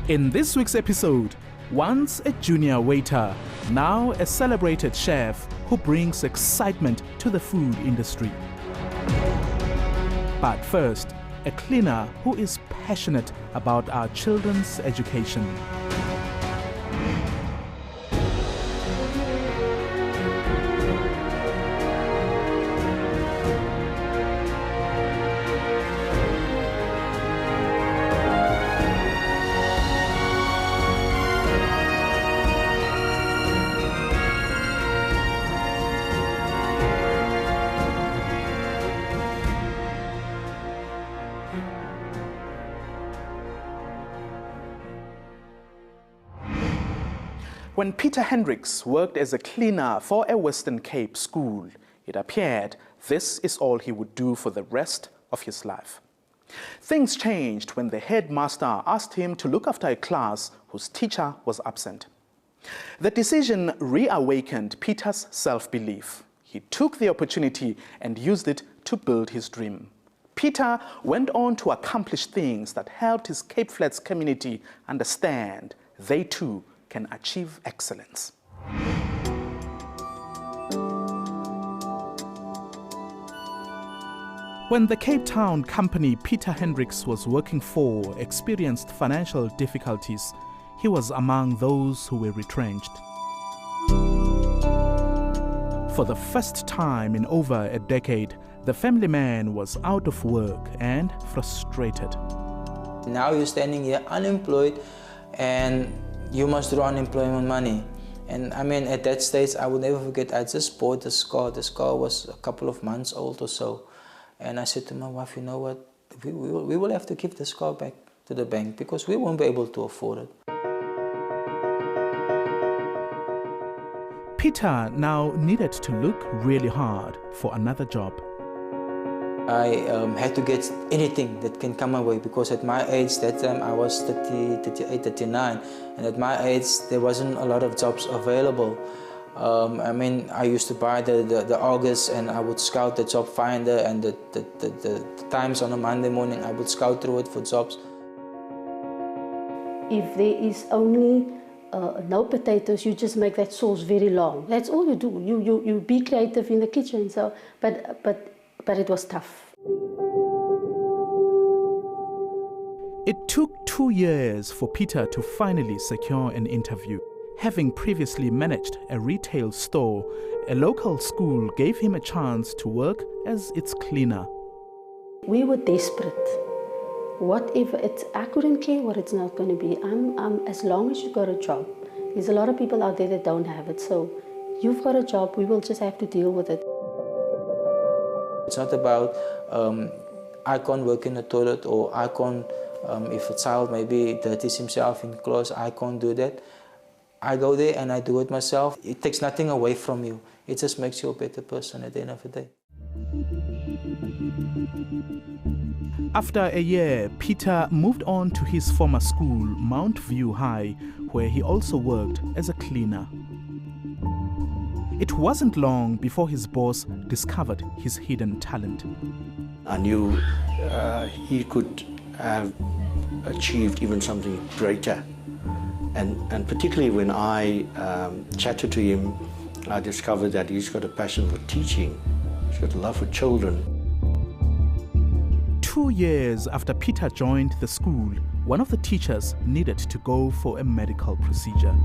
In this week's episode, once a junior waiter, now a celebrated chef who brings excitement to the food industry. But first, a cleaner who is passionate about our children's education. When Peter Hendricks worked as a cleaner for a Western Cape school, it appeared this is all he would do for the rest of his life. Things changed when the headmaster asked him to look after a class whose teacher was absent. The decision reawakened Peter's self-belief. He took the opportunity and used it to build his dream. Peter went on to accomplish things that helped his Cape Flats community understand they too can achieve excellence. When the Cape Town company Peter Hendricks was working for experienced financial difficulties, he was among those who were retrenched. For the first time in over a decade, the family man was out of work and frustrated. Now you're standing here unemployed and you must draw unemployment money. And I mean, at that stage, I will never forget, I just bought this car. This car was a couple of months old or so. And I said to my wife, you know what, we will have to give this car back to the bank because we won't be able to afford it. Peter now needed to look really hard for another job. I had to get anything that can come my way because at my age, that time I was 30, 38, 39, and at my age there wasn't a lot of jobs available. I mean, I used to buy the August and I would scout the job finder, and the times on a Monday morning I would scout through it for jobs. If there is only no potatoes, you just make that sauce very long. That's all you do. You be creative in the kitchen. So, but it was tough. It took 2 years for Peter to finally secure an interview. Having previously managed a retail store, a local school gave him a chance to work as its cleaner. We were desperate. Whatever I couldn't care what it's not going to be. As long as you got a job. There's a lot of people out there that don't have it. So you've got a job, we will just have to deal with it. It's not about I can't work in the toilet, or I can't, if a child maybe dirties himself in clothes, I can't do that. I go there and I do it myself. It takes nothing away from you. It just makes you a better person at the end of the day. After a year, Peter moved on to his former school, Mount View High, where he also worked as a cleaner. It wasn't long before his boss discovered his hidden talent. I knew he could have achieved even something greater. And particularly when I chatted to him, I discovered that he's got a passion for teaching. He's got a love for children. 2 years after Peter joined the school, one of the teachers needed to go for a medical procedure.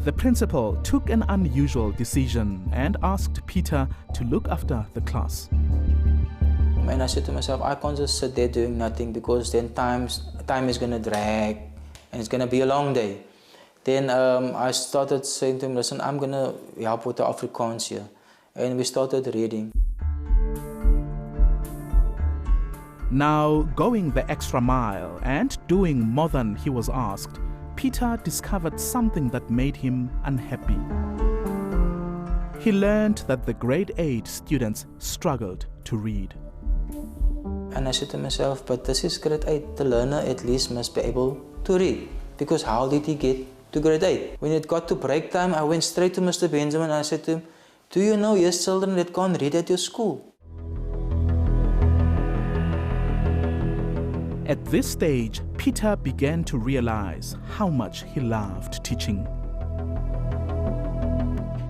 The principal took an unusual decision and asked Peter to look after the class. And I said to myself, I can't just sit there doing nothing because then time is going to drag and it's going to be a long day. Then I started saying to him, listen, I'm going to help with the Afrikaans here. And we started reading. Now, going the extra mile and doing more than he was asked, Peter discovered something that made him unhappy. He learned that the grade 8 students struggled to read. And I said to myself, but this is grade 8. The learner at least must be able to read. Because how did he get to grade 8? When it got to break time, I went straight to Mr. Benjamin and I said to him, do you know there's children that can't read at your school? At this stage, Peter began to realize how much he loved teaching.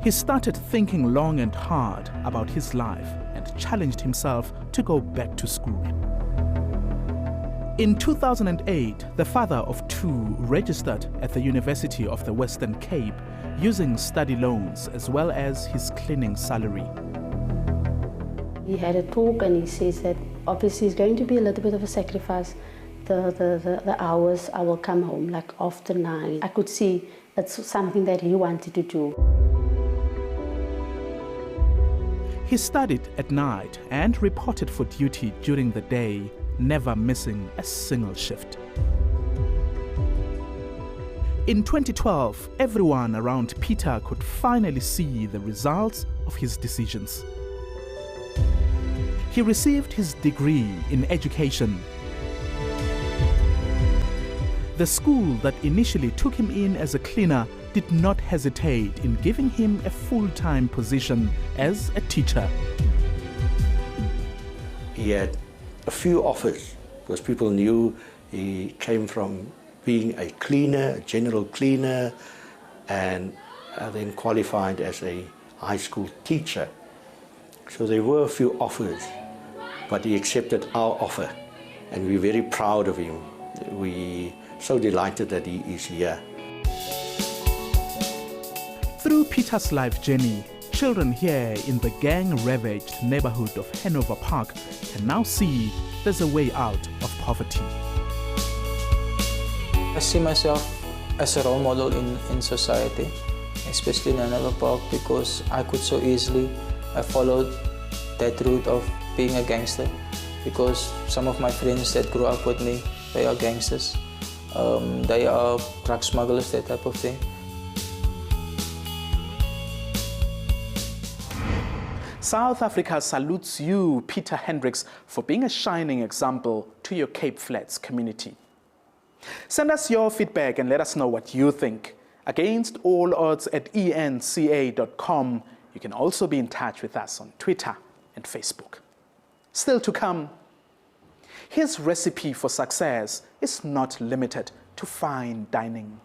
He started thinking long and hard about his life and challenged himself to go back to school. In 2008, the father of two registered at the University of the Western Cape using study loans as well as his cleaning salary. He had a talk and he says that obviously it's going to be a little bit of a sacrifice. The hours I will come home like after 9. I could see that's something that he wanted to do. He studied at night and reported for duty during the day, never missing a single shift. In 2012, everyone around Peter could finally see the results of his decisions. He received his degree in education. The school that initially took him in as a cleaner did not hesitate in giving him a full-time position as a teacher. He had a few offers because people knew he came from being a cleaner, a general cleaner, and then qualified as a high school teacher. So there were a few offers, but he accepted our offer, and we're very proud of him. We're so delighted that he is here. Through Peter's life journey, children here in the gang-ravaged neighbourhood of Hannover Park can now see there's a way out of poverty. I see myself as a role model in society, especially in Hannover Park, because I could so easily have followed that route of being a gangster, because some of my friends that grew up with me, they are gangsters. They are drug smugglers, that type of thing. South Africa salutes you, Peter Hendricks, for being a shining example to your Cape Flats community. Send us your feedback and let us know what you think. Against all odds at enca.com. You can also be in touch with us on Twitter and Facebook. Still to come, his recipe for success is not limited to fine dining.